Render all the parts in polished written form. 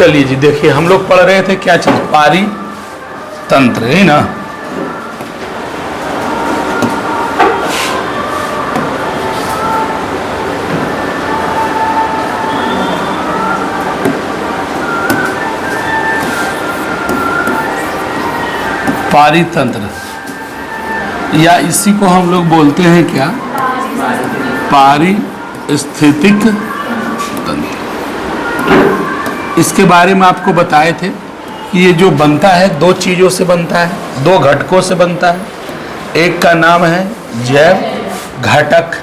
चलिए जी, देखिए हम लोग पढ़ रहे थे क्या चीज, पारितंत्र है ना। पारितंत्र या इसी को हम लोग बोलते हैं क्या, पारिस्थितिक तंत्र। इसके बारे में आपको बताए थे कि ये जो बनता है दो चीज़ों से बनता है, दो घटकों से बनता है। एक का नाम है जैव घटक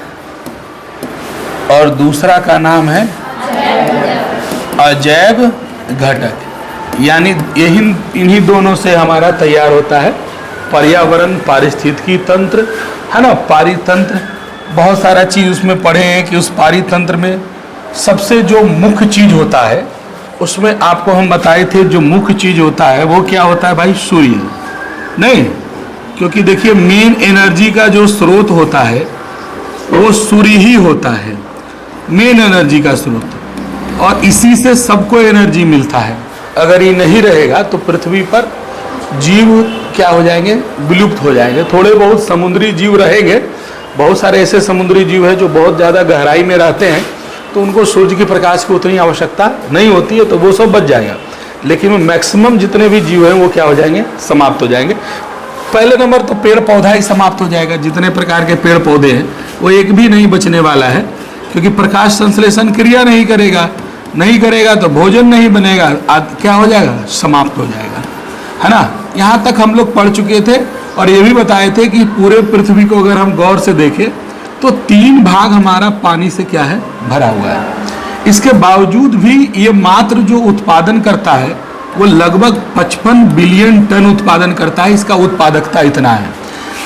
और दूसरा का नाम है अजैव घटक। यानी यही इन्हीं दोनों से हमारा तैयार होता है पर्यावरण पारिस्थितिकी तंत्र, है ना। पारितंत्र बहुत सारा चीज़ उसमें पढ़े हैं कि उस पारितंत्र में सबसे जो मुख्य चीज़ होता है उसमें आपको हम बताए थे, जो मुख्य चीज़ होता है वो क्या होता है भाई, सूर्य। नहीं, क्योंकि देखिए मेन एनर्जी का जो स्रोत होता है वो सूर्य ही होता है, मेन एनर्जी का स्रोत, और इसी से सबको एनर्जी मिलता है। अगर ये नहीं रहेगा तो पृथ्वी पर जीव क्या हो जाएंगे, विलुप्त हो जाएंगे। थोड़े बहुत समुद्री जीव रहेंगे, बहुत सारे ऐसे समुद्री जीव हैं जो बहुत ज़्यादा गहराई में रहते हैं, तो उनको सूर्य के प्रकाश की उतनी आवश्यकता नहीं होती है, तो वो सब बच जाएगा। लेकिन मैक्सिमम जितने भी जीव हैं वो क्या हो जाएंगे, समाप्त हो जाएंगे। पहले नंबर तो पेड़ पौधा ही समाप्त हो जाएगा। जितने प्रकार के पेड़ पौधे हैं वो एक भी नहीं बचने वाला है, क्योंकि प्रकाश संश्लेषण क्रिया नहीं करेगा तो भोजन नहीं बनेगा, क्या हो जाएगा, समाप्त हो जाएगा, है ना। यहाँ तक हम लोग पढ़ चुके थे और ये भी बताए थे कि पूरे पृथ्वी को अगर हम गौर से देखें तो 3 भाग हमारा पानी से क्या है, भरा हुआ है। इसके बावजूद भी ये मात्र जो उत्पादन करता है वो लगभग 55 बिलियन टन उत्पादन करता है। इसका उत्पादकता इतना है,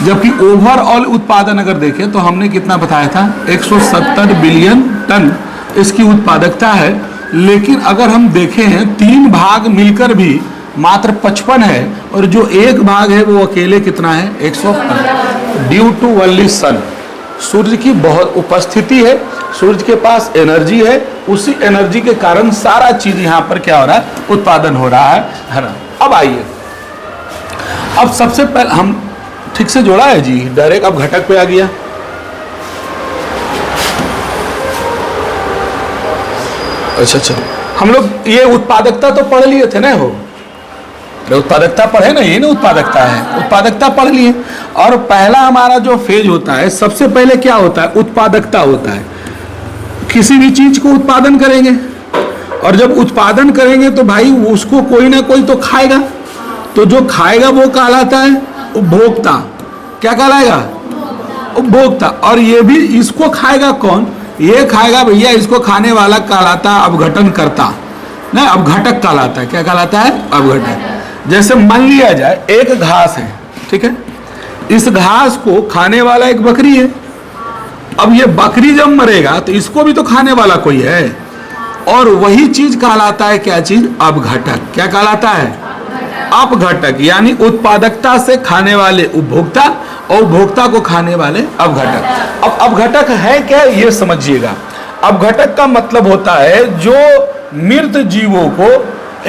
जबकि ओवरऑल उत्पादन अगर देखें तो हमने कितना बताया था, 170 बिलियन टन इसकी उत्पादकता है। लेकिन अगर हम देखें 3 भाग मिलकर भी मात्र 55 है, और जो 1 भाग है वो अकेले कितना है, 150। ड्यू टू ओनली सन, सूर्य की बहुत उपस्थिति है, सूर्य के पास एनर्जी है, उसी एनर्जी के कारण सारा चीज यहाँ पर क्या हो रहा है, उत्पादन हो रहा है ना। अब आइए, अब सबसे पहले हम ठीक से जोड़ा है जी, डायरेक्ट अब घटक पे आ गया। अच्छा, हम लोग ये उत्पादकता तो पढ़ लिए थे ना, हो उत्पादकता पढ़े ना, ये ना उत्पादकता है, उत्पादकता पढ़ लिए। और पहला हमारा जो फेज होता है, सबसे पहले क्या होता है, उत्पादकता होता है। किसी भी चीज को उत्पादन करेंगे, और जब उत्पादन करेंगे तो भाई उसको कोई ना कोई तो खाएगा, तो जो खाएगा वो कहलाता है उपभोक्ता। क्या कहलाएगा, उपभोक्ता। और ये भी इसको खाएगा कौन, ये खाएगा भैया, इसको खाने वाला कहलाता है अपघटनकर्ता, नहीं अपघटक कहलाता है। क्या कहलाता है, अपघटक। जैसे मान लिया जाए एक घास है, ठीक है, इस घास को खाने वाला एक बकरी है। अब ये बकरी जब मरेगा तो इसको भी तो खाने वाला कोई है, और वही चीज कहलाता है क्या चीज, अपघटक। क्या कहलाता है, अपघटक। यानी उत्पादकता से खाने वाले उपभोक्ता और उपभोक्ता को खाने वाले अपघटक। अब अपघटक है क्या, ये समझिएगा। अपघटक का मतलब होता है जो मृत जीवों को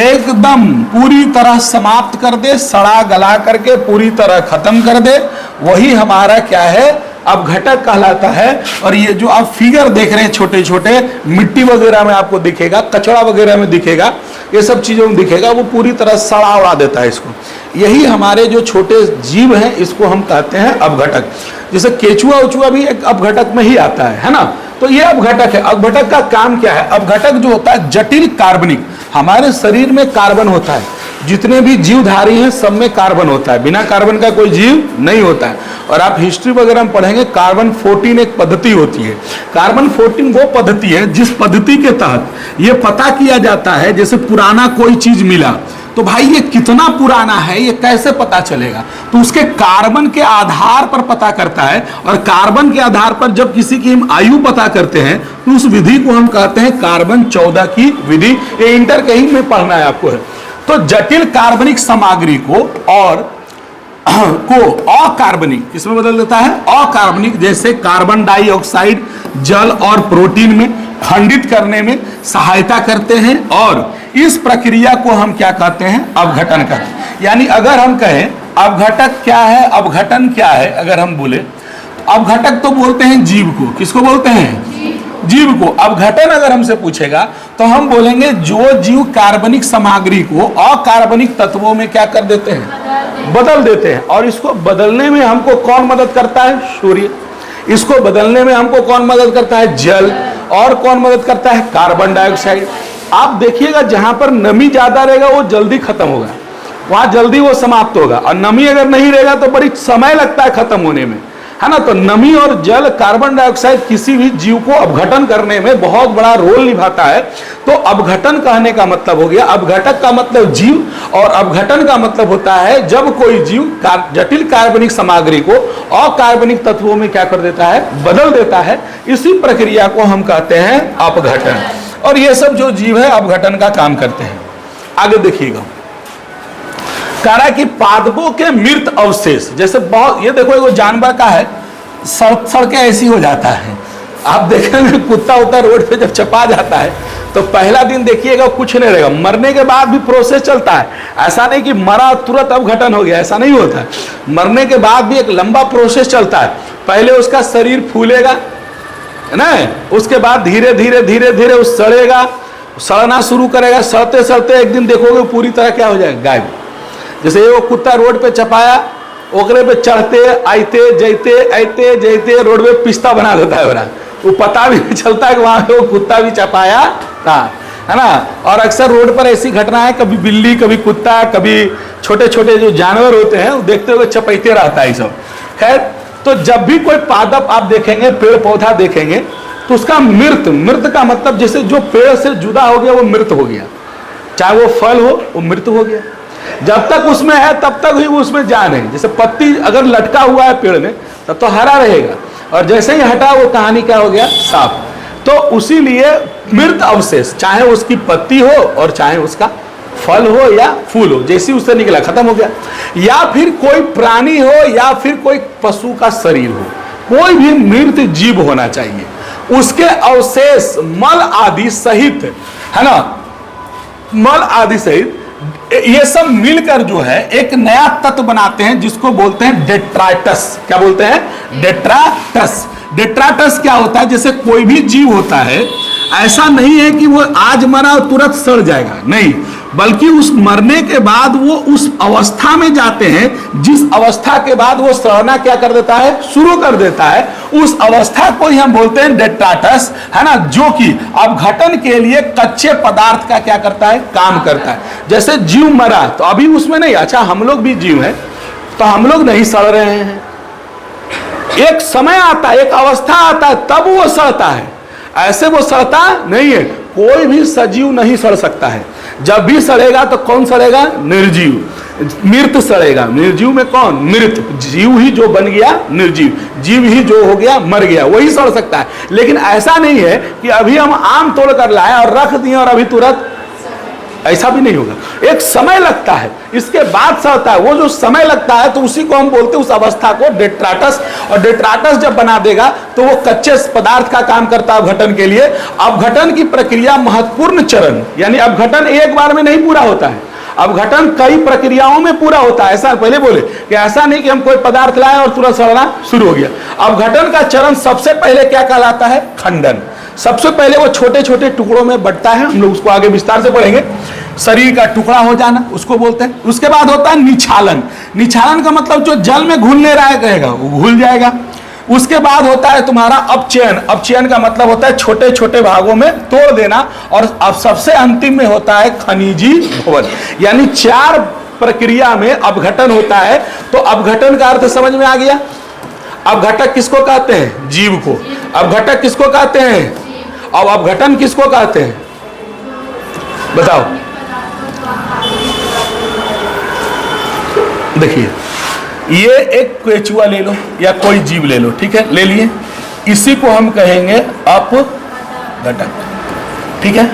एकदम पूरी तरह समाप्त कर दे, सड़ा गला करके पूरी तरह खत्म कर दे, वही हमारा क्या है, अपघटक कहलाता है। और ये जो आप फिगर देख रहे हैं छोटे छोटे, मिट्टी वगैरह में आपको दिखेगा, कचरा वगैरह में दिखेगा, ये सब चीजों में दिखेगा, वो पूरी तरह सड़ा उड़ा देता है इसको। यही हमारे जो छोटे जीव हैं इसको हम कहते हैं अपघटक। जैसे केचुआ उचुआ भी एक अपघटक में ही आता है ना। तो ये अपघटक है। अपघटक का काम क्या है, अपघटक जो होता है जटिल कार्बनिक, हमारे शरीर में कार्बन होता है, जितने भी जीवधारी हैं सब में कार्बन होता है, बिना कार्बन का कोई जीव नहीं होता है। और आप हिस्ट्री वगैरह में पढ़ेंगे, कार्बन 14 एक पद्धति होती है। कार्बन 14 वो पद्धति है जिस पद्धति के तहत ये पता किया जाता है, जैसे पुराना कोई चीज मिला तो भाई ये कितना पुराना है, ये कैसे पता चलेगा, तो उसके कार्बन के आधार पर पता करता है। और कार्बन के आधार पर जब किसी की हम आयु पता करते हैं तो उस विधि को हम कहते हैं कार्बन 14 की विधि। ये इंटर कहीं में पढ़ना है आपको है। तो जटिल कार्बनिक सामग्री को अकार्बनिक किसमें बदल देता है, अकार्बनिक। जैसे कार्बन डाइऑक्साइड जल और प्रोटीन में, खंडित करने में सहायता करते हैं, और इस प्रक्रिया को हम क्या कहते हैं, अपघटन कहते हैं। यानी अगर हम कहें अपघटक क्या है, अपघटन क्या है, अगर हम बोले अपघटक तो बोलते हैं जीव को। किसको बोलते हैं? जीव को। अपघटन अगर हमसे पूछेगा तो हम बोलेंगे जो जीव कार्बनिक सामग्री को अकार्बनिक तत्वों में क्या कर देते हैं, बदल देते हैं। और इसको बदलने में हमको कौन मदद करता है? सूर्य। इसको बदलने में हमको कौन मदद करता है? जल। और कौन मदद करता है? Carbon dioxide. आप देखिएगा जहां पर नमी ज्यादा रहेगा वो जल्दी खत्म होगा, वहां जल्दी वो समाप्त होगा, और नमी अगर नहीं रहेगा तो बड़ी समय लगता है खत्म होने में, है ना। तो नमी और जल, कार्बन डाइऑक्साइड किसी भी जीव को अपघटन करने में बहुत बड़ा रोल निभाता है। तो अपघटन कहने का मतलब हो गया, अपघटक का मतलब जीव, और अपघटन का मतलब होता है जब कोई जीव जटिल कार्बनिक सामग्री को अकार्बनिक तत्वों में क्या कर देता है, बदल देता है। इसी प्रक्रिया को हम कहते हैं अपघटन। और ये सब जो जीव है अपघटन का काम करते हैं। आगे देखिएगा, कह रहा है कि पादपों के मृत अवशेष, जैसे बहुत, ये देखो एगो जानवर का है, सड़ के ऐसी हो जाता है। आप देखेंगे कुत्ता उत्ता रोड पे जब चपा जाता है तो पहला दिन देखिएगा कुछ नहीं रहेगा, मरने के बाद भी प्रोसेस चलता है। ऐसा नहीं कि मरा तुरंत अपघटन हो गया, ऐसा नहीं होता है। मरने के बाद भी एक लंबा प्रोसेस चलता है। पहले उसका शरीर फूलेगा, है ना, उसके बाद धीरे धीरे धीरे धीरे उस सड़ेगा, सड़ना शुरू करेगा। सड़ते सड़ते एक दिन देखोगे पूरी तरह क्या हो जाएगा, गायब। जैसे वो कुत्ता रोड पे चपाया, ओकरे पे चढ़ते आते जैते रोड पे पिस्ता बना देता है बना, वो पता भी नहीं चलता है कि वहां पे वो कुत्ता भी चपाया था, है ना। और अक्सर रोड पर ऐसी घटना है, कभी बिल्ली, कभी कुत्ता, कभी छोटे छोटे जो जानवर होते हैं वो देखते हुए चपैते रहता है सब। खैर, तो जब भी कोई पादप आप देखेंगे, पेड़ पौधा देखेंगे, तो उसका मृत का मतलब जैसे जो पेड़ से जुदा हो गया वो मृत हो गया, चाहे वो फल हो वो मृत हो गया। जब तक उसमें है तब तक ही वो उसमें जान है। जैसे पत्ती अगर लटका हुआ है पेड़ में तब तो हरा रहेगा, और जैसे ही हटा वो कहानी क्या हो गया, साफ। तो उसी लिए मृत अवशेष, चाहे उसकी पत्ती हो और चाहे उसका फल हो या फूल हो, जैसे उससे निकला खत्म हो गया। या फिर कोई प्राणी हो या फिर कोई पशु का शरीर हो, कोई भी मृत जीव होना चाहिए, उसके अवशेष मल आदि सहित, है ना, मल आदि सहित ये सब मिलकर जो है एक नया तत्व बनाते हैं जिसको बोलते हैं डेट्राटस। क्या बोलते हैं? डेट्राटस। डेट्राटस क्या होता है? जैसे कोई भी जीव होता है, ऐसा नहीं है कि वो आज मरा और तुरंत सड़ जाएगा, नहीं, बल्कि उस मरने के बाद वो उस अवस्था में जाते हैं जिस अवस्था के बाद वो सड़ना क्या कर देता है, शुरू कर देता है। उस अवस्था को ही हम बोलते हैं डेट्राटस, है ना, जो कि अपघटन के लिए कच्चे पदार्थ का क्या करता है, काम करता है। जैसे जीव मरा तो अभी उसमें नहीं, अच्छा हम लोग भी जीव हैं तो हम लोग नहीं सड़ रहे हैं, एक समय आता है, एक अवस्था आता है तब वो सड़ता है, ऐसे वो सड़ता नहीं है। कोई भी सजीव नहीं सड़ सकता है। जब भी सड़ेगा तो कौन सड़ेगा? निर्जीव, मृत सड़ेगा। निर्जीव में कौन? मृत। जीव ही जो बन गया निर्जीव, जीव ही जो हो गया मर गया, वही सड़ सकता है। लेकिन ऐसा नहीं है कि अभी हम आम तोड़ कर लाए और रख दिए और अभी तुरंत, ऐसा भी नहीं होगा। एक समय लगता है, इसके बाद सड़ता है। वो जो समय लगता है तो उसी को हम बोलते हैं, उस अवस्था को डेट्राटस। और डेट्राटस जब बना देगा तो वो कच्चे पदार्थ का काम करता है अपघटन के लिए। अपघटन की प्रक्रिया महत्वपूर्ण चरण, यानी अपघटन एक बार में नहीं पूरा होता है, अपघटन कई प्रक्रियाओं में पूरा होता है। ऐसा पहले बोले कि ऐसा नहीं कि हम कोई पदार्थ लाए और तुरंत सड़ना शुरू हो गया। अपघटन का चरण सबसे पहले क्या कहलाता है? खंडन। सबसे पहले वो छोटे छोटे टुकड़ों में बंटता है, हम लोग उसको आगे विस्तार से पढ़ेंगे। शरीर का टुकड़ा हो जाना उसको बोलते हैं। उसके बाद होता है निछालन। निछालन का मतलब जो जल में घुलने रहा रहेगा वो घुल जाएगा। उसके बाद होता है तुम्हारा अपचयन। अपचयन का मतलब होता है छोटे छोटे भागों में तोड़ देना। और अब सबसे अंतिम में होता है खनिजीभवन। यानी 4 प्रक्रिया में अपघटन होता है। तो अपघटन का अर्थ समझ में आ गया। अपघटक किसको कहते हैं? जीव को। अपघटक किसको कहते हैं? और अपघटन किसको कहते हैं? बताओ। देखिए, ये एक केचुआ ले लो या कोई जीव ले लो, ठीक है, ले लिए, इसी को हम कहेंगे अपघटक, ठीक है।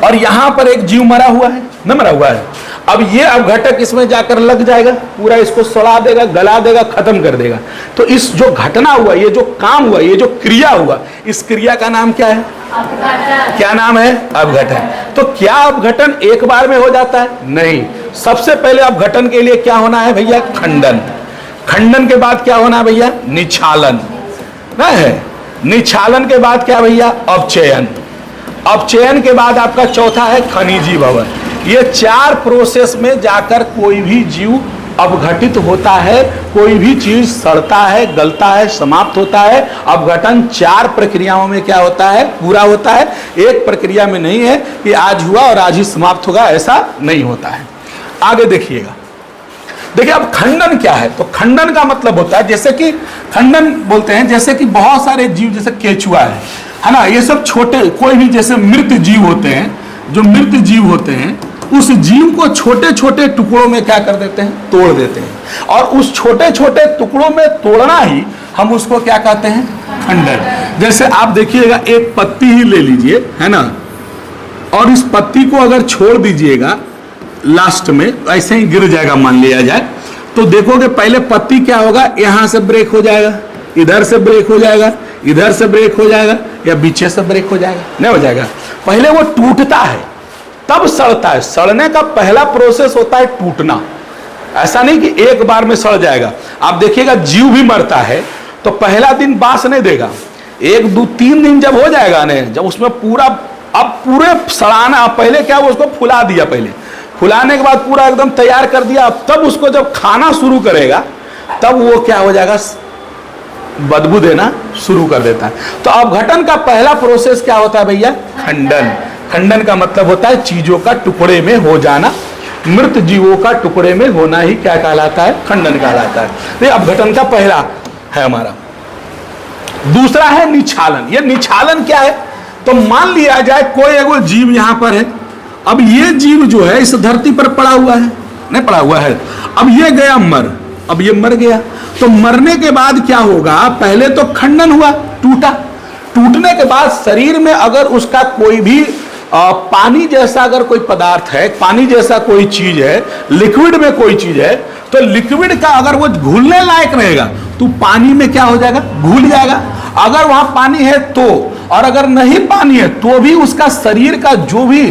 और यहां पर एक जीव मरा हुआ है, न मरा हुआ है। अब ये अपघटक इसमें जाकर लग जाएगा, पूरा इसको सड़ा देगा, गला देगा, खत्म कर देगा। तो इस जो घटना हुआ, ये जो काम हुआ, ये जो क्रिया हुआ, इस क्रिया का नाम क्या है? क्या नाम है? अपघटन। तो क्या अपघटन एक बार में हो जाता है? नहीं। सबसे पहले अपघटन के लिए क्या होना है भैया? खंडन। खंडन के बाद क्या होना है भैया? निक्षालन ना है। निक्षालन के बाद क्या भैया? अपचयन। अपचयन के बाद आपका चौथा है खनिजी भवन। ये 4 प्रोसेस में जाकर कोई भी जीव अपघटित होता है, कोई भी चीज सड़ता है, गलता है, समाप्त होता है। अपघटन 4 प्रक्रियाओं में क्या होता है? पूरा होता है। एक प्रक्रिया में नहीं है कि आज हुआ और आज ही समाप्त होगा, ऐसा नहीं होता है। आगे देखिएगा। देखिए अब खंडन क्या है? तो खंडन का मतलब होता है, जैसे कि खंडन बोलते हैं, जैसे कि बहुत सारे जीव, जैसे केचुआ है ना, ये सब छोटे, कोई भी जैसे मृत जीव होते हैं, जो मृत जीव होते हैं, उस जीव को छोटे छोटे टुकड़ों में क्या कर देते हैं? तोड़ देते हैं। और उस छोटे छोटे टुकड़ों में तोड़ना ही हम उसको क्या कहते हैं? खंडन। जैसे आप देखिएगा, एक पत्ती ही ले लीजिए, है ना, और इस पत्ती को अगर छोड़ दीजिएगा, लास्ट में ऐसे ही गिर जाएगा मान लिया जाए, तो देखोगे पहले पत्ती क्या होगा? यहां से ब्रेक हो जाएगा, इधर से ब्रेक हो जाएगा, इधर से ब्रेक हो जाएगा, या पीछे से ब्रेक हो जाएगा, नहीं हो जाएगा। पहले वो टूटता है, तब सड़ता है। सड़ने का पहला प्रोसेस होता है टूटना। ऐसा नहीं कि एक बार में सड़ जाएगा। आप देखिएगा जीव भी मरता है तो पहला दिन बांस नहीं देगा, 1 2 3 दिन जब हो जाएगा ना, जब उसमें पूरा, अब पूरे सड़ाना, पहले क्या वो उसको फुला दिया, पहले फुलाने के बाद पूरा एकदम तैयार कर दिया, तब उसको जब खाना शुरू करेगा तब वो क्या हो जाएगा? बदबू देना शुरू कर देता है। तो अपघटन का पहला प्रोसेस क्या होता है भैया? खंडन। खंडन का मतलब होता है चीजों का टुकड़े में हो जाना। मृत जीवों का टुकड़े में होना ही क्या कहलाता है? खंडन कहलाता है। ये अपघटन का पहला है हमारा। दूसरा है निक्षालन। ये निक्षालन क्या है? तो मान लिया जाए कोई एगो जीव यहां पर है, अब ये जीव जो है इस धरती पर पड़ा हुआ है, नहीं पड़ा हुआ है, अब ये गया मर, अब ये मर गया, तो मरने के बाद क्या होगा? पहले तो खंडन हुआ, टूटा। टूटने के बाद शरीर में अगर उसका कोई भी पानी जैसा अगर कोई पदार्थ है, पानी जैसा कोई चीज है, लिक्विड में कोई चीज है, तो लिक्विड का अगर वो घुलने लायक रहेगा तो पानी में क्या हो जाएगा? घुल जाएगा। अगर वहां पानी है तो, और अगर नहीं पानी है तो भी उसका शरीर का जो भी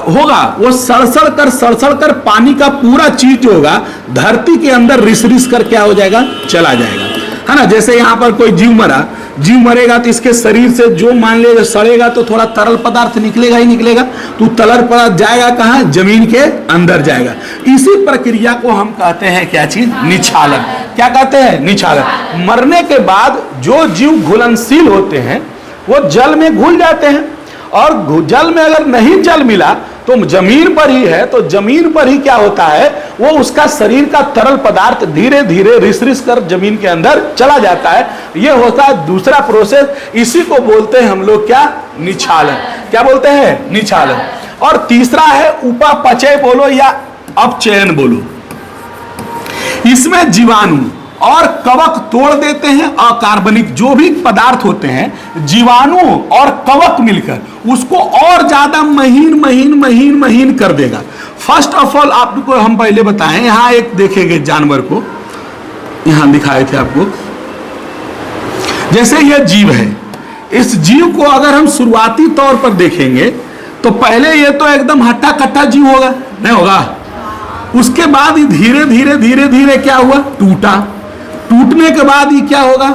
होगा वो सड़सड़ कर पानी का पूरा चीज जो होगा धरती के अंदर रिस रिस कर क्या हो जाएगा? चला जाएगा, है ना। जैसे यहाँ पर कोई जीव मरेगा तो इसके शरीर से जो मान लीजिए सड़ेगा तो थोड़ा तरल पदार्थ निकलेगा ही निकलेगा, तो तरल पदार्थ जाएगा कहाँ? जमीन के अंदर जाएगा। इसी प्रक्रिया को हम कहते हैं क्या चीज? निक्षालन। क्या कहते हैं? निक्षालन। मरने के बाद जो जीव घुलनशील होते हैं वो जल में घुल जाते हैं, और जल में अगर नहीं जल मिला तो जमीन पर ही है, तो जमीन पर ही क्या होता है? वो उसका शरीर का तरल पदार्थ धीरे धीरे रिस रिस कर जमीन के अंदर चला जाता है। ये होता है दूसरा प्रोसेस। इसी को बोलते हैं हम लोग क्या? निक्षालन। क्या बोलते हैं? निक्षालन। और तीसरा है उपापचय बोलो या अपचयन बोलो। इसमें जीवाणु और कवक तोड़ देते हैं, अकार्बनिक जो भी पदार्थ होते हैं, जीवाणु और कवक मिलकर उसको और ज्यादा महीन महीन महीन महीन कर देगा। फर्स्ट ऑफ ऑल आपको हम पहले बताएं, यहां एक देखेंगे जानवर को, यहां दिखाए थे आपको, जैसे यह जीव है, इस जीव को अगर हम शुरुआती तौर पर देखेंगे तो पहले ये तो एकदम हट्टा कट्टा जीव होगा, नहीं होगा। उसके बाद ही धीरे धीरे धीरे धीरे क्या हुआ? टूटा। टूटने के बाद ये क्या होगा?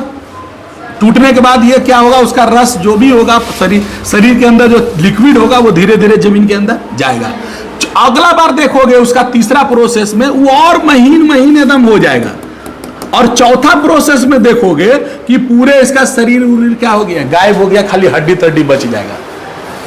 टूटने के बाद ये क्या होगा? उसका रस जो भी होगा शरीर के अंदर जो लिक्विड होगा वो धीरे धीरे जमीन के अंदर जाएगा। अगला बार देखोगे उसका तीसरा प्रोसेस में वो और महीन महीन एकदम हो जाएगा, और चौथा प्रोसेस में देखोगे कि पूरे इसका शरीर क्या हो गया? गायब हो गया, खाली हड्डी तड्डी बच जाएगा।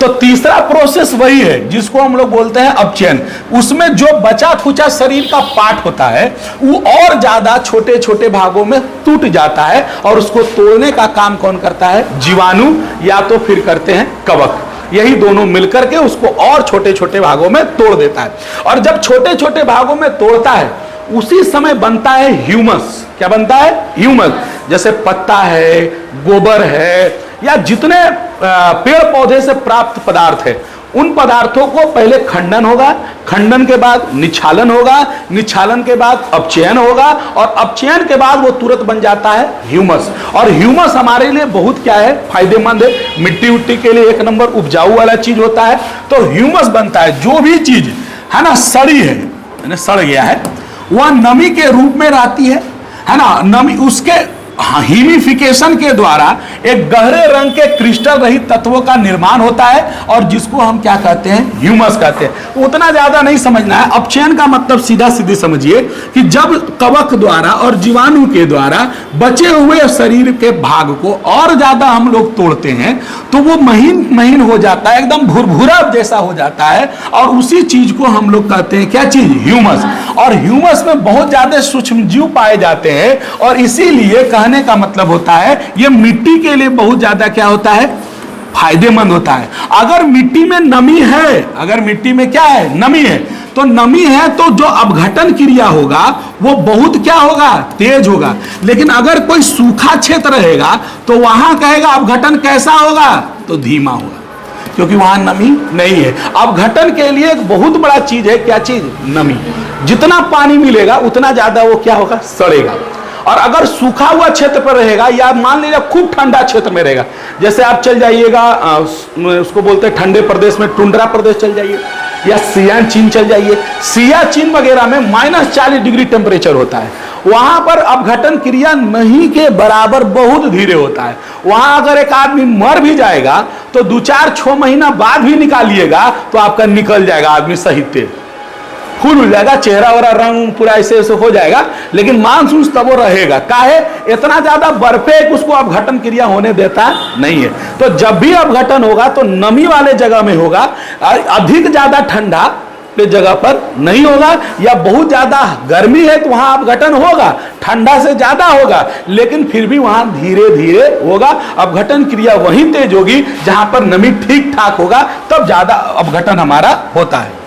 तो तीसरा प्रोसेस वही है जिसको हम लोग बोलते हैं अपचयन। उसमें जो बचा खुचा शरीर का पार्ट होता है वो और ज्यादा छोटे छोटे भागों में टूट जाता है, और उसको तोड़ने का काम कौन करता है? जीवाणु या तो फिर करते हैं कवक। यही दोनों मिलकर के उसको और छोटे छोटे भागों में तोड़ देता है। और जब छोटे छोटे भागों में तोड़ता है उसी समय बनता है ह्यूमस। क्या बनता है? ह्यूमस। जैसे पत्ता है, गोबर है, या जितने पेड़ पौधे से प्राप्त पदार्थ है, उन पदार्थों को पहले खंडन होगा, खंडन के बाद निच्छालन होगा, निच्छालन के बाद अपचयन होगा, और अपचयन के बाद वो तुरंत बन जाता है ह्यूमस। और ह्यूमस हमारे लिए बहुत क्या है, फायदेमंद है, मिट्टी उट्टी के लिए एक नंबर उपजाऊ वाला चीज होता है। तो ह्यूमस बनता है, जो भी चीज है ना सड़ी है, सड़ गया है, वह नमी के रूप में रहती है ना, नमी उसके ह्यूमिफिकेशन के द्वारा एक गहरे रंग के क्रिस्टल रहित तत्वों का निर्माण होता है, और जिसको हम क्या कहते हैं, ह्यूमस कहते हैं। उतना ज्यादा नहीं समझना है। अपचयन का मतलब सीधा सीधी समझिए कि जब कवक द्वारा और जीवाणु के द्वारा बचे हुए शरीर के भाग को और ज्यादा हम लोग तोड़ते हैं तो वो महीन महीन हो जाता है, एकदम भुरभुरा जैसा हो जाता है, और उसी चीज को हम लोग कहते हैं क्या चीज, ह्यूमस। और ह्यूमस में बहुत ज्यादा सूक्ष्म जीव पाए जाते हैं, और इसीलिए कहने का मतलब होता है ये मिट्टी के लिए बहुत ज्यादा क्या होता है, फायदेमंद होता है। अगर मिट्टी में नमी है, अगर मिट्टी में क्या है, नमी है, तो नमी है तो जो अपघटन क्रिया होगा वो बहुत क्या होगा, तेज होगा। लेकिन अगर कोई सूखा क्षेत्र रहेगा तो वहां कहेगा अपघटन कैसा होगा, तो धीमा होगा, क्योंकि वहां नमी नहीं है। अपघटन के लिए एक बहुत बड़ा चीज है, क्या चीज, नमी। जितना पानी मिलेगा उतना ज्यादा वो क्या होगा, सड़ेगा। और अगर सूखा हुआ क्षेत्र पर रहेगा, या मान लीजिए खूब ठंडा क्षेत्र में रहेगा, जैसे आप चल जाइएगा उसको बोलते हैं ठंडे प्रदेश में, टुंड्रा प्रदेश चल जाइए, या सियाचिन चल जाइए, सियाचिन वगैरह में -40 डिग्री टेम्परेचर होता है। वहां पर अपघटन क्रिया नहीं के बराबर बहुत धीरे होता है। वहां अगर एक आदमी मर भी जाएगा तो 2-4-6 महीना बाद भी निकालिएगा तो आपका निकल जाएगा आदमी सही तेज, फूल हो जाएगा, चेहरा वरा रंग पूरा ऐसे ऐसे हो जाएगा, लेकिन मानसून तब वो रहेगा। काहे, इतना ज्यादा बर्फे उसको अपघटन क्रिया होने देता नहीं है। तो जब भी अपघटन होगा तो नमी वाले जगह में होगा, अधिक ज्यादा ठंडा पे जगह पर नहीं होगा, या बहुत ज्यादा गर्मी है तो वहां अपघटन होगा, ठंडा से ज्यादा होगा, लेकिन फिर भी वहां धीरे धीरे होगा। अपघटन क्रिया वहीं तेज होगी जहां पर नमी ठीक ठाक होगा, तब ज्यादा अपघटन हमारा होता है।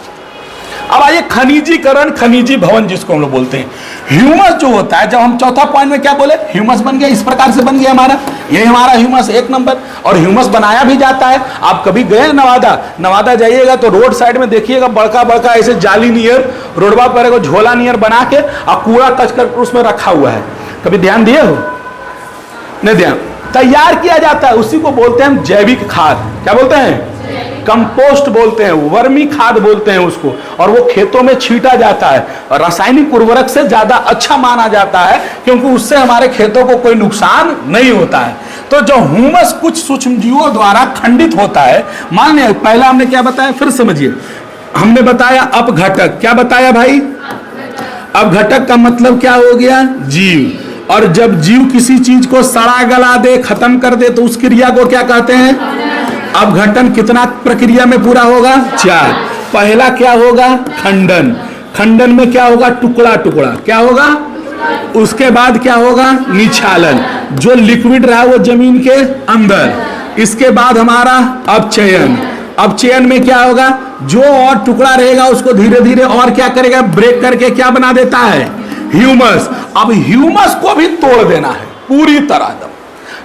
अब आइए खनिजीकरण, खनिजी भवन जिसको हम लोग बोलते हैं। ह्यूमस जो होता है, जब हम चौथा पॉइंट में क्या बोले, ह्यूमस बन गया, इस प्रकार से बन गया हमारा, ये हमारा ह्यूमस एक नंबर। और ह्यूमस बनाया भी जाता है। आप कभी गए नवादा जाइएगा तो रोड साइड में देखिएगा बड़का बड़का ऐसे जाली नियर रोडवा पर झोला नियर बना के और कूड़ा कचकर उसमें रखा हुआ है, कभी ध्यान दिए हो, नहीं ध्यान, तैयार किया जाता है, उसी को बोलते हैं जैविक खाद। क्या बोलते हैं, कंपोस्ट बोलते हैं, वर्मी खाद बोलते हैं उसको, और वो खेतों में छीटा जाता है। और रासायनिक उर्वरक से ज्यादा अच्छा माना जाता है, क्योंकि उससे हमारे खेतों को कोई नुकसान नहीं होता है। तो जो ह्यूमस कुछ सूक्ष्म जीवों द्वारा खंडित होता है, मान लिया पहला हमने क्या बताया, फिर समझिए, हमने बताया अपघटक। क्या बताया भाई, अपघटक का मतलब क्या हो गया, जीव। और जब जीव किसी चीज को सड़ा गला दे, खत्म कर दे, तो उस क्रिया को क्या कहते हैं, अपघटन। कितना प्रक्रिया में पूरा होगा, 4। पहला क्या होगा, खंडन। खंडन में क्या होगा, टुकड़ा टुकड़ा, क्या होगा, उसके बाद क्या होगा, निच्छालन, जो लिक्विड रहा वो जमीन के अंदर। इसके बाद हमारा अपचयन। अपचयन में क्या होगा, जो और टुकड़ा रहेगा उसको धीरे धीरे और क्या करेगा, ब्रेक करके क्या बना देता है, ह्यूमस। अब ह्यूमस को भी तोड़ देना है पूरी तरह।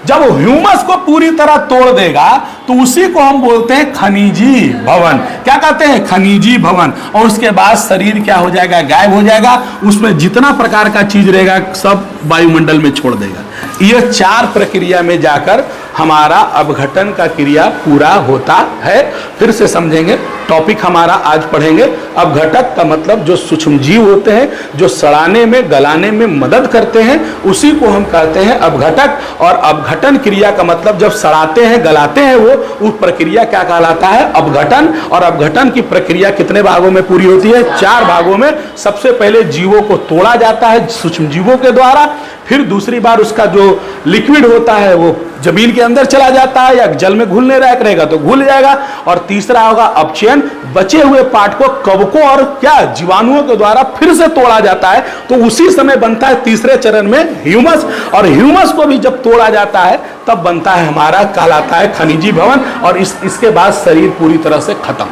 जब ह्यूमस को पूरी तरह तोड़ देगा तो उसी को हम बोलते हैं खनिजी भवन। क्या कहते हैं, खनिजी भवन। और उसके बाद शरीर क्या हो जाएगा, गायब हो जाएगा, उसमें जितना प्रकार का चीज रहेगा सब वायुमंडल में छोड़ देगा। ये 4 प्रक्रिया में जाकर हमारा अपघटन का क्रिया पूरा होता है। फिर से समझेंगे, टॉपिक हमारा आज पढ़ेंगे अपघटक का मतलब जो सूक्ष्म जीव होते हैं, जो सड़ाने में गलाने में मदद करते हैं, उसी को हम कहते हैं अपघटक। और अपघटन क्रिया का मतलब जब सड़ाते हैं गलाते हैं वो, उस प्रक्रिया क्या कहलाता है, अपघटन। और अपघटन की प्रक्रिया कितने भागों में पूरी होती है, 4 भागों में। सबसे पहले जीवों को तोड़ा जाता है सूक्ष्म जीवों के द्वारा, फिर दूसरी बार उसका जो लिक्विड होता है वो जमीन के अंदर चला जाता है, या जल में घुलने लायक रहेगा तो घुल जाएगा। और तीसरा होगा अपचयन, बचे हुए पार्ट को कवकों और क्या जीवाणुओं के द्वारा फिर से तोड़ा जाता है, तो उसी समय बनता है तीसरे चरण में ह्यूमस। और ह्यूमस को भी जब तोड़ा जाता है तब बनता है हमारा, कहलाता है खनिजी भवन। और इसके बाद शरीर पूरी तरह से खत्म,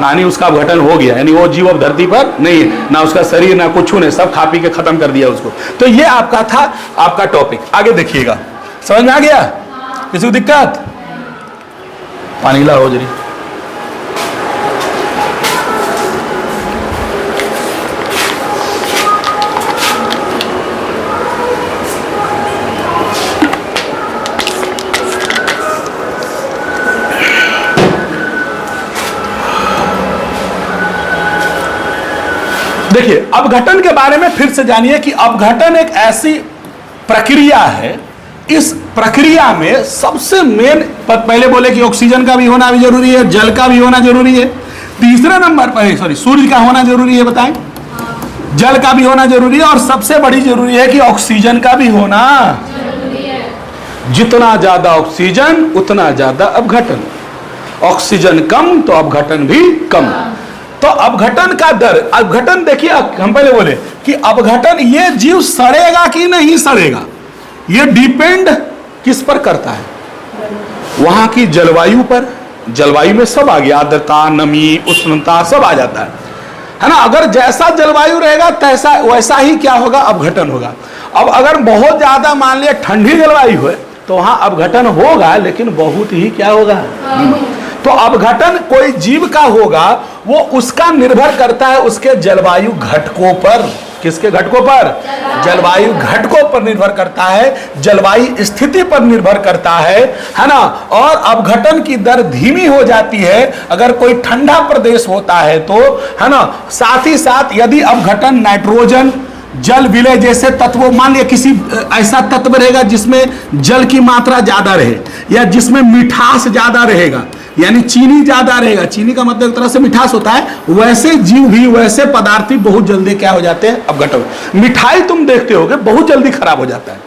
यानी उसका अपघटन हो गया, यानी वो जीव अब धरती पर नहीं है, ना उसका शरीर ना कुछ ने, सब खा पी के खत्म कर दिया उसको। तो ये आपका था आपका टॉपिक। आगे देखिएगा, समझ में आ गया, किसी को दिक्कत, पानी ला हो जरी। देखिए, अपघटन के बारे में फिर से जानिए कि अपघटन एक ऐसी प्रक्रिया है, इस प्रक्रिया में सबसे मेन, पहले बोले कि ऑक्सीजन का भी होना भी जरूरी है, जल का भी होना जरूरी है, तीसरे नंबर पर सूर्य का होना जरूरी है, बताएं, जल का भी होना जरूरी है, और सबसे बड़ी जरूरी है कि ऑक्सीजन का भी होना जरूरी है। जितना ज्यादा ऑक्सीजन उतना ज्यादा अपघटन, ऑक्सीजन कम तो अपघटन भी कम। तो अपघटन का दर, अपघटन देखिए, हम पहले बोले कि अपघटन, ये जीव सड़ेगा कि नहीं सड़ेगा, ये डिपेंड किस पर करता है, वहां की जलवायु पर। जलवायु में सब आ गया, आर्द्रता, नमी, उष्णता सब आ जाता है ना। अगर जैसा जलवायु रहेगा तैसा वैसा ही क्या होगा, अपघटन होगा। अब अगर बहुत ज्यादा मान लिया ठंडी जलवायु है तो वहां अपघटन होगा, लेकिन बहुत ही क्या होगा। तो अपघटन कोई जीव का होगा, वो उसका निर्भर करता है उसके जलवायु घटकों पर। किसके घटकों पर? जलवायु घटकों पर निर्भर करता है, जलवायु स्थिति पर निर्भर करता है ना। और अपघटन की दर धीमी हो जाती है अगर कोई ठंडा प्रदेश होता है तो, है ना। साथ ही साथ यदि अपघटन नाइट्रोजन, जल विलय जैसे तत्वों, मान लिया किसी ऐसा तत्व रहेगा जिसमें जल की मात्रा ज्यादा रहे, या जिसमें मिठास ज्यादा रहेगा, यानी चीनी ज्यादा रहेगा, चीनी का मतलब एक तरह से मिठास होता है, वैसे जीव भी, वैसे पदार्थ भी बहुत जल्दी क्या हो जाते हैं, अपघटन। मिठाई तुम देखते होगे बहुत जल्दी खराब हो जाता है,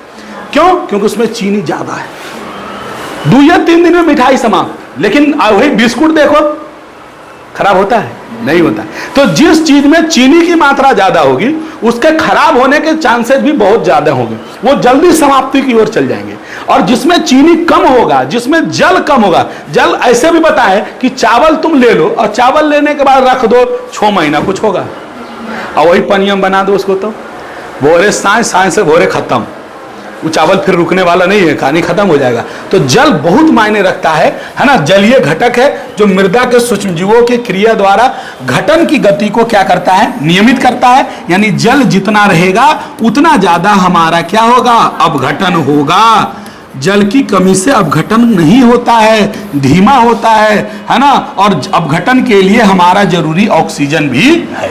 क्यों? क्योंकि उसमें चीनी ज्यादा है। 2 या 3 दिन में मिठाई समाप्त। लेकिन वही बिस्कुट देखो, खराब होता है? नहीं होता है। तो जिस चीज में चीनी की मात्रा ज्यादा होगी उसके खराब होने के चांसेस भी बहुत ज्यादा होंगे, वो जल्दी समाप्ति की ओर चल जाएंगे। और जिसमें चीनी कम होगा, जिसमें जल कम होगा, जल ऐसे भी बताएं कि चावल तुम ले लो और चावल लेने के बाद रख दो 6 महीना कुछ होगा, और वही पनियम बना दो उसको, तो भोरे सांस से भोरे खत्म, वो चावल फिर रुकने वाला नहीं है, कहानी खत्म हो जाएगा। तो जल बहुत मायने रखता है ना। जलीय घटक है जो मृदा के सूक्ष्म जीवों की क्रिया द्वारा घटन की गति को क्या करता है, नियमित करता है। यानी जल जितना रहेगा उतना ज्यादा हमारा क्या होगा, अपघटन होगा। जल की कमी से अपघटन नहीं होता है, धीमा होता है ना। और अपघटन के लिए हमारा जरूरी ऑक्सीजन भी है।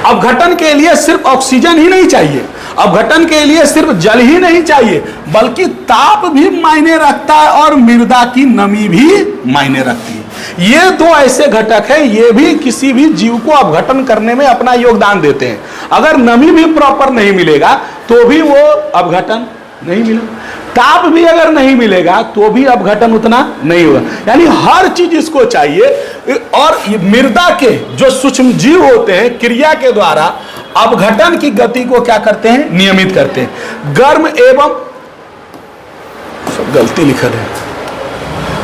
अपघटन के लिए सिर्फ ऑक्सीजन ही नहीं चाहिए, अपघटन के लिए सिर्फ जल ही नहीं चाहिए, बल्कि ताप भी मायने रखता है और मृदा की नमी भी मायने रखती है। ये 2 ऐसे घटक हैं, ये भी किसी भी जीव को अपघटन करने में अपना योगदान देते हैं। अगर नमी भी प्रॉपर नहीं मिलेगा तो भी वो अपघटन नहीं मिलेगा, ताप भी अगर नहीं मिलेगा तो भी अपघटन उतना नहीं होगा। यानी हर चीज इसको चाहिए। और मृदा के जो सूक्ष्म जीव होते हैं क्रिया के द्वारा अपघटन की गति को क्या करते हैं, नियमित करते हैं। गर्म एवं, सब गलती लिखल है,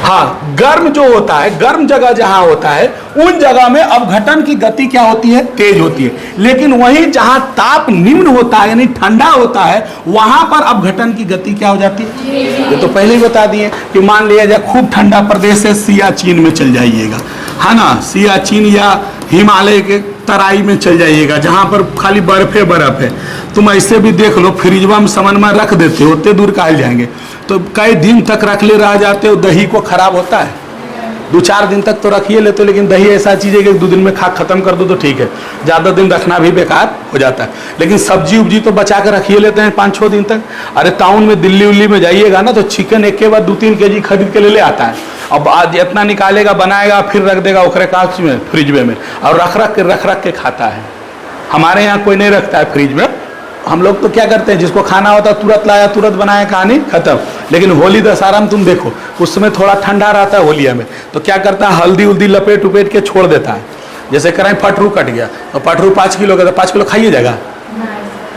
हाँ, गर्म जो होता है, गर्म जगह जहां होता है उन जगह में अपघटन की गति क्या होती है, तेज होती है। लेकिन वहीं जहां ताप निम्न होता है यानी ठंडा होता है, वहां पर अपघटन की गति क्या हो जाती है। ये तो पहले ही बता दिए कि मान लिया जाए खूब ठंडा प्रदेश है, सियाचिन में चल जाइएगा, है ना, सियाचिन या हिमालय के तराई में चल जाइएगा जहां पर खाली बर्फ है। तुम ऐसे भी देख लो, फ्रिजवा में सामान में रख देते हो, उतने दूर कहा जाएंगे, तो कई दिन तक रख ले रह जाते हो, दही को खराब होता है। 2-4 दिन तक तो रखिए लेते हो, लेकिन दही ऐसा चीज है कि 2 दिन में खा खत्म कर दो तो ठीक है, ज्यादा दिन रखना भी बेकार हो जाता है। लेकिन सब्जी उब्जी तो बचा कर रखिए लेते हैं 5-6 दिन तक। अरे टाउन में दिल्ली उल्ली में जाइएगा ना तो चिकन एक के बाद 2-3 केजी खरीद के ले आता है। अब आज इतना निकालेगा, बनाएगा, फिर रख देगा ओखरे कांच में, फ्रिज में, और रख के खाता है। हमारे यहाँ कोई नहीं रखता है फ्रिज में। हम लोग तो क्या करते हैं, जिसको खाना होता है तुरंत लाया, तुरंत बनाया, कहानी खत्म। लेकिन होली दशहरा में तुम देखो, उस समय थोड़ा ठंडा रहता है होलिया में, तो क्या करता है, हल्दी उल्दी लपेट उपेट के छोड़ देता है। जैसे करें पटरू कट गया तो पटरू 5 किलो का, तो 5 किलो खाइए जाएगा।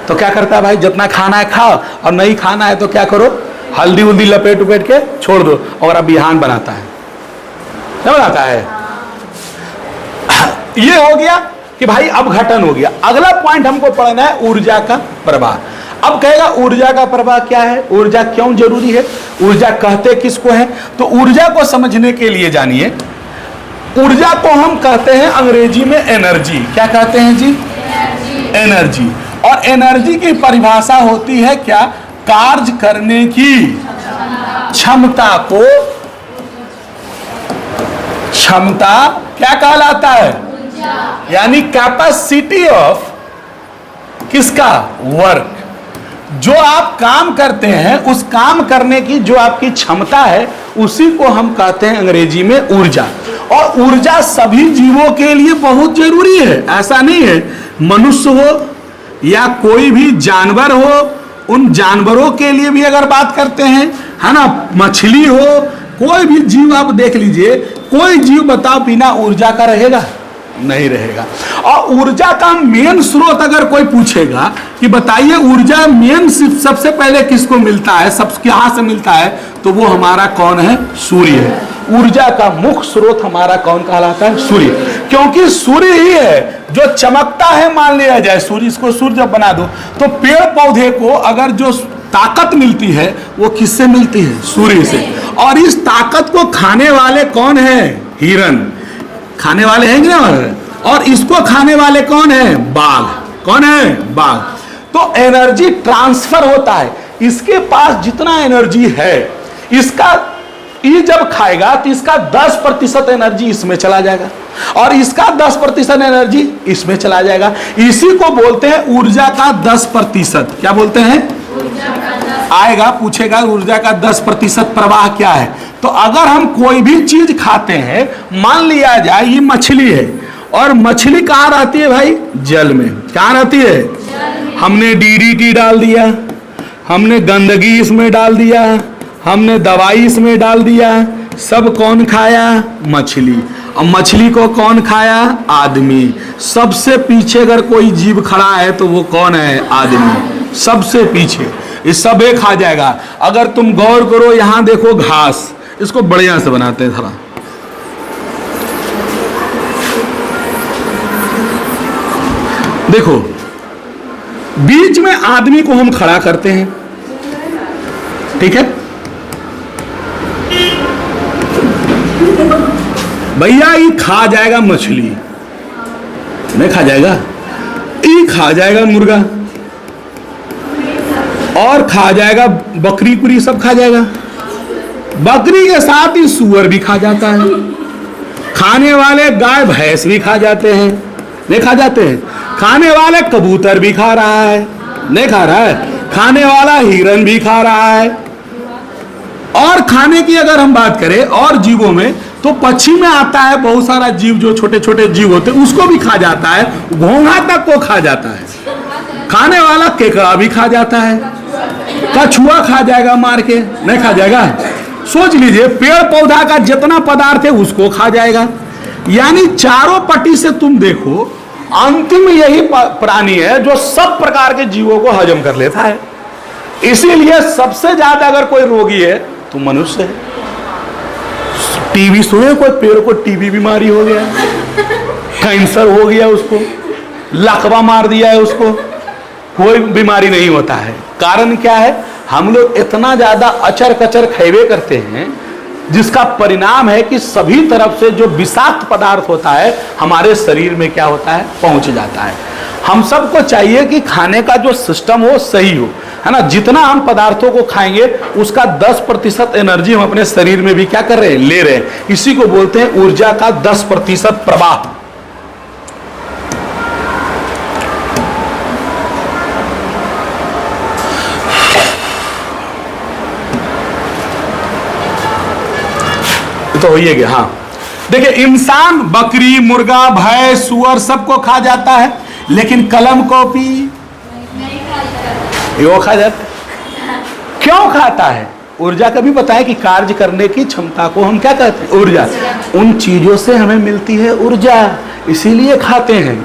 तो क्या करता है भाई, जितना खाना है खाओ, और नहीं खाना है तो क्या करो, हल्दी उल्दी लपेट उपेट के छोड़ दो, और अब बिहान बनाता है, क्या बनाता है। ये हो गया कि भाई अपघटन हो गया। अगला पॉइंट हमको पढ़ना है ऊर्जा का प्रवाह। अब कहेगा ऊर्जा का प्रवाह क्या है, ऊर्जा क्यों जरूरी है, ऊर्जा कहते किसको है। तो ऊर्जा को समझने के लिए जानिए, ऊर्जा को हम कहते हैं अंग्रेजी में एनर्जी। क्या कहते हैं जी, एनर्जी। और एनर्जी की परिभाषा होती है क्या, कार्य करने की क्षमता को, क्षमता क्या कहलाता है, यानी कैपेसिटी ऑफ किसका? वर्क। जो आप काम करते हैं उस काम करने की जो आपकी क्षमता है उसी को हम कहते हैं अंग्रेजी में ऊर्जा। और ऊर्जा सभी जीवों के लिए बहुत जरूरी है। ऐसा नहीं है मनुष्य हो या कोई भी जानवर हो, उन जानवरों के लिए भी अगर बात करते हैं, है ना, मछली हो, कोई भी जीव आप देख लीजिए, कोई जीव बताओ बिना ऊर्जा का रहेगा? नहीं रहेगा। और ऊर्जा का मेन स्रोत अगर कोई पूछेगा कि बताइए ऊर्जा मेन सबसे पहले किसको मिलता है, सबसे कहां से मिलता है, तो वो हमारा कौन है? सूर्य है। ऊर्जा का मुख्य स्रोत हमारा कौन कहलाता है? सूर्य। क्योंकि सूर्य ही है जो चमकता है। मान लिया जाए सूर्य, इसको सूर्य जब बना दो तो पेड़ पौधे को अगर जो ताकत मिलती है वो किससे मिलती है? सूर्य से। और इस ताकत को खाने वाले कौन है? हिरण खाने वाले हैं ना। और इसको खाने वाले कौन है? बाघ। कौन है? बाघ। तो एनर्जी ट्रांसफर होता है। इसके पास जितना एनर्जी है, इसका ये जब खाएगा तो इसका 10% एनर्जी इसमें चला जाएगा और इसका 10% एनर्जी इसमें चला जाएगा। इसी को बोलते हैं ऊर्जा का 10%। क्या बोलते हैं? आएगा, पूछेगा ऊर्जा का 10% प्रवाह क्या है। तो अगर हम कोई भी चीज खाते हैं, मान लिया जाए ये मछली है, और मछली कहाँ रहती है भाई? जल में। कहाँ रहती है? हमने डीडीटी डाल दिया, हमने गंदगी इसमें डाल दिया, हमने दवाई इसमें डाल दिया, सब कौन खाया? मछली। और मछली को कौन खाया? आदमी। सबसे पीछे अगर कोई जीव खड़ा है तो वो कौन है? आदमी। सबसे पीछे। ये सब एक खा जाएगा। अगर तुम गौर करो, यहां देखो घास, इसको बढ़िया से बनाते हैं थोड़ा। देखो बीच में आदमी को हम खड़ा करते हैं, ठीक है भैया। ये खा जाएगा मछली, नहीं खा जाएगा? ये खा जाएगा मुर्गा, और खा जाएगा बकरी पुरी, सब खा जाएगा। बकरी के साथ ही सुअर भी खा जाता है। खाने वाले गाय भैंस भी खा जाते हैं, नहीं खा जाते हैं? खाने वाले कबूतर भी खा रहा है, नहीं खा रहा है? खाने वाला हिरन भी खा रहा है। और खाने की अगर हम बात करें और जीवों में, तो पक्षी में आता है बहुत सारा जीव, जो छोटे छोटे जीव होते हैं उसको भी खा जाता है। घोंघा तक को खा जाता है। खाने वाला केकड़ा भी खा जाता है, कछुआ खा जाएगा मार के, नहीं खा जाएगा? सोच लीजिए, पेड़ पौधा का जितना पदार्थ है उसको खा जाएगा। यानी चारों पट्टी से तुम देखो, अंतिम यही प्राणी है जो सब प्रकार के जीवों को हजम कर लेता है। इसीलिए सबसे ज्यादा अगर कोई रोगी है तो मनुष्य है। टीबी सुने? कोई पेड़ को टीबी बीमारी हो गया, कैंसर हो गया, उसको लकवा मार दिया है, उसको कोई बीमारी नहीं होता है। कारण क्या है? हम लोग इतना ज्यादा अचर कचर खैबे करते हैं, जिसका परिणाम है कि सभी तरफ से जो विषाक्त पदार्थ होता है हमारे शरीर में क्या होता है? पहुंच जाता है। हम सबको चाहिए कि खाने का जो सिस्टम हो सही हो, है ना। जितना हम पदार्थों को खाएंगे उसका 10% एनर्जी हम अपने शरीर में भी क्या कर रहे हैं? ले रहे हैं। इसी को बोलते हैं ऊर्जा का 10% प्रवाह। तो हो ही गया। हाँ देखिए, इंसान बकरी, मुर्गा, भैंस, सुअर सबको खा जाता है, लेकिन कलम कॉपी वो खा जाता है। क्यों खाता है? ऊर्जा का भी बताएं कि कार्य करने की क्षमता को हम क्या कहते हैं? ऊर्जा। उन चीजों से हमें मिलती है ऊर्जा, इसीलिए खाते हैं।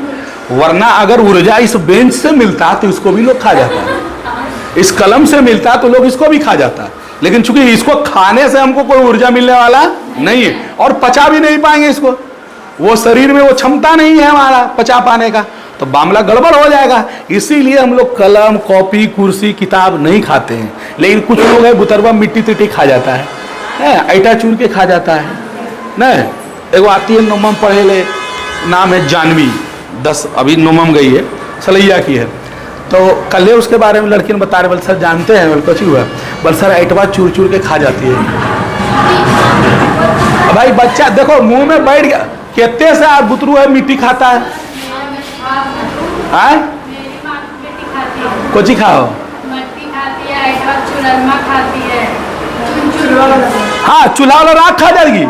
वरना अगर ऊर्जा इस बेंच से मिलता तो इसको भी लोग खा जाता है, इस कलम से मिलता तो लोग इसको भी खा जाता। लेकिन चूंकि इसको खाने से हमको कोई ऊर्जा मिलने वाला नहीं है और पचा भी नहीं पाएंगे इसको, वो शरीर में वो क्षमता नहीं है हमारा पचा पाने का, तो मामला गड़बड़ हो जाएगा। इसीलिए हम लोग कलम, कॉपी, कुर्सी, किताब नहीं खाते हैं। लेकिन कुछ लोग है बुतरवा मिट्टी तिट्टी खा जाता है, ऐटा चूर के खा जाता है। नहीं, एगो आती है नोमम पढ़े ले, नाम है जानवी, 10 अभी नोमम गई है, सलैया की है। तो कल उसके बारे में लड़की ने बता रहे, बोल सर जानते हैं? बोल कुछ हुआ? बोल सर ऐटवा चूर चूर के खा जाती है। भाई बच्चा देखो मुंह में बैठ गया, कितने से आज बुतरू है मिट्टी खाता है? आए कोची खाओ? हाँ, चूल्हा वाला राख खा जाएगी।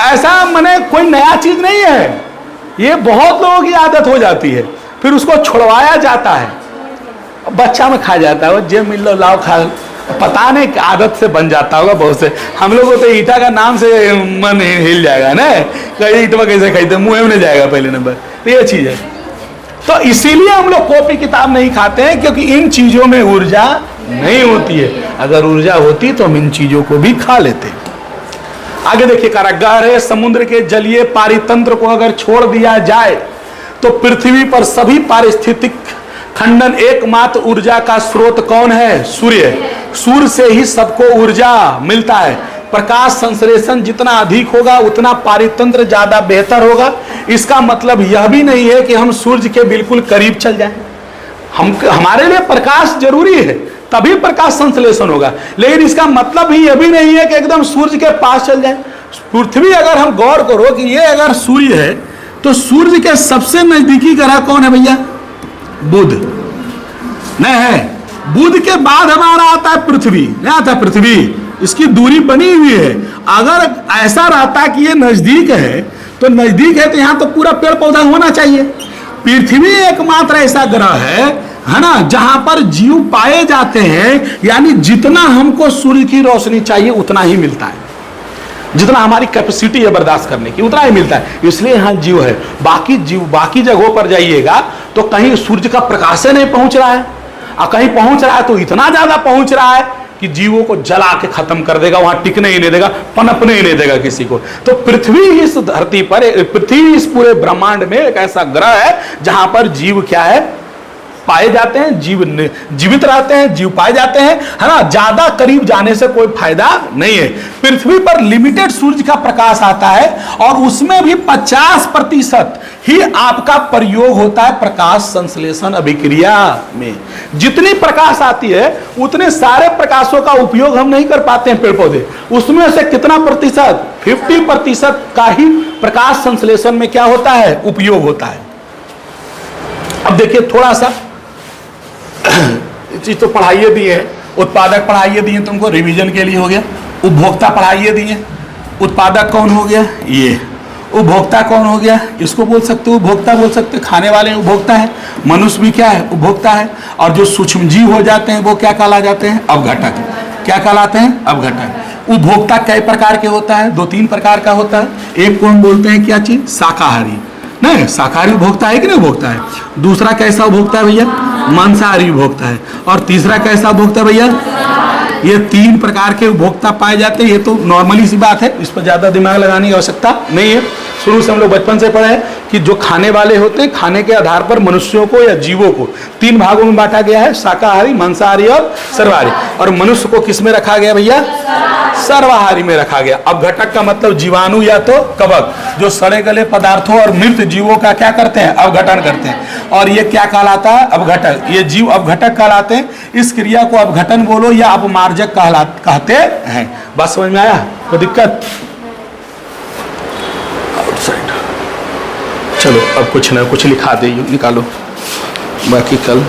ऐसा मने कोई नया चीज नहीं है, ये बहुत लोगों की आदत हो जाती है, फिर उसको छुड़वाया जाता है, बच्चा में खा जाता है, वो जे मिल लो लाओ खा, पता नहीं आदत से बन जाता होगा बहुत से। हम लोग को तो ईटा का नाम से मन हिल जाएगा ना, कहीं ईटवा कैसे खाते, मुंह में नहीं जाएगा पहले नंबर, तो ये चीज है। तो इसीलिए हम लोग कॉपी किताब नहीं खाते हैं, क्योंकि इन चीजों में ऊर्जा नहीं होती है। अगर ऊर्जा होती तो हम इन चीजों को भी खा लेते। आगे देखिए, गहरे समुद्र के जलीय पारितंत्र को अगर छोड़ दिया जाए तो पृथ्वी पर सभी पारिस्थितिक खंडन एकमात्र ऊर्जा का स्रोत कौन है? सूर्य। सूर्य से ही सबको ऊर्जा मिलता है। प्रकाश संश्लेषण जितना अधिक होगा उतना पारितंत्र ज्यादा बेहतर होगा। इसका मतलब यह भी नहीं है कि हम सूर्य के बिल्कुल करीब चल जाएं। हमारे लिए प्रकाश जरूरी है, तभी प्रकाश संश्लेषण होगा, लेकिन इसका मतलब ही यह भी नहीं है कि एकदम सूर्य के पास चल जाए। पृथ्वी, अगर हम गौर करो कि ये अगर सूर्य है तो सूर्य के सबसे नजदीकी ग्रह कौन है भैया? बुध नहीं है। बुध के बाद हमारा आता है पृथ्वी, नहीं आता पृथ्वी, इसकी दूरी बनी हुई है। अगर ऐसा रहता कि ये नजदीक है तो नजदीक है तो यहां तो पूरा पेड़ पौधा होना चाहिए। पृथ्वी एकमात्र ऐसा ग्रह है ना, जहां पर जीव पाए जाते हैं, यानी जितना हमको सूर्य की रोशनी चाहिए उतना ही मिलता है, जितना हमारी कैपेसिटी है बर्दाश्त करने की उतना ही मिलता है, इसलिए यहाँ जीव है। बाकी जगहों पर जाइएगा तो कहीं सूर्य का प्रकाश नहीं पहुंच रहा है, और कहीं पहुंच रहा है तो इतना ज्यादा पहुंच रहा है कि जीवों को जला के खत्म कर देगा, वहां टिकने ही नहीं देगा, पनपने ही नहीं देगा किसी को। तो पृथ्वी इस धरती पर, पृथ्वी इस पूरे ब्रह्मांड में एक ऐसा ग्रह है जहां पर जीव क्या है? पाए जाते हैं, जीवित रहते हैं, जीव पाए जाते हैं, है ना। ज्यादा करीब जाने से कोई फायदा नहीं है। पृथ्वी पर लिमिटेड सूर्य का प्रकाश आता है और उसमें भी 50% ही आपका प्रयोग होता है प्रकाश संश्लेषण अभिक्रिया में। जितनी प्रकाश आती है उतने सारे प्रकाशों का उपयोग हम नहीं कर पाते हैं पेड़ पौधे। उसमें से कितना प्रतिशत? 50% का ही प्रकाश संश्लेषण में क्या होता है? उपयोग होता है। अब देखिए थोड़ा सा चीज तो पढ़ाइए दिए, उत्पादक पढ़ाइए दिए तुमको, रिवीजन के लिए हो गया। उपभोक्ता पढ़ाइए दिए, उत्पादक कौन हो गया? ये। उपभोक्ता कौन हो गया? इसको बोल सकते हो उपभोक्ता, बोल सकते हो खाने वाले उपभोक्ता है। मनुष्य भी क्या है? उपभोक्ता है। और जो सूक्ष्म जीव हो जाते हैं वो क्या कहला जाते हैं? अवघटक। क्या कहलाते हैं? अवघटक। उपभोक्ता कई प्रकार के होता है? 2-3 प्रकार का होता है। एक कौन बोलते हैं? क्या चीज? शाकाहारी। नहीं, शाकाहारी उपभोक्ता है कि नहीं उपभोक्ता है। दूसरा कैसा उपभोक्ता है भैया? मांसाहारी उपभोक्ता है। और तीसरा कैसा उपभोक्ता भैया? ये 3 प्रकार के उपभोक्ता पाए जाते हैं। ये तो नॉर्मली सी बात है, इस पर ज्यादा दिमाग लगाने की आवश्यकता नहीं है। शुरू से हम लोग बचपन से पढ़े हैं कि जो खाने वाले होते हैं, खाने के आधार पर मनुष्यों को या जीवों को 3 भागों में बांटा गया है, शाकाहारी, मांसाहारी और सर्वाहारी। और मनुष्य को किस में रखा गया भैया? सर्वाहारी में रखा गया। अवघटक का मतलब जीवाणु या तो कवक, जो सड़े गले पदार्थों और मृत जीवों का क्या करते हैं? अवघटन करते हैं। और ये क्या कहलाता है? अवघटक। ये जीव अवघटक कहलाते हैं। इस क्रिया को अवघटन बोलो या अपमार्जक कहते हैं। बात समझ में आया? कोई दिक्कत? चलो अब कुछ ना कुछ लिखा दे, निकालो, बाकी कल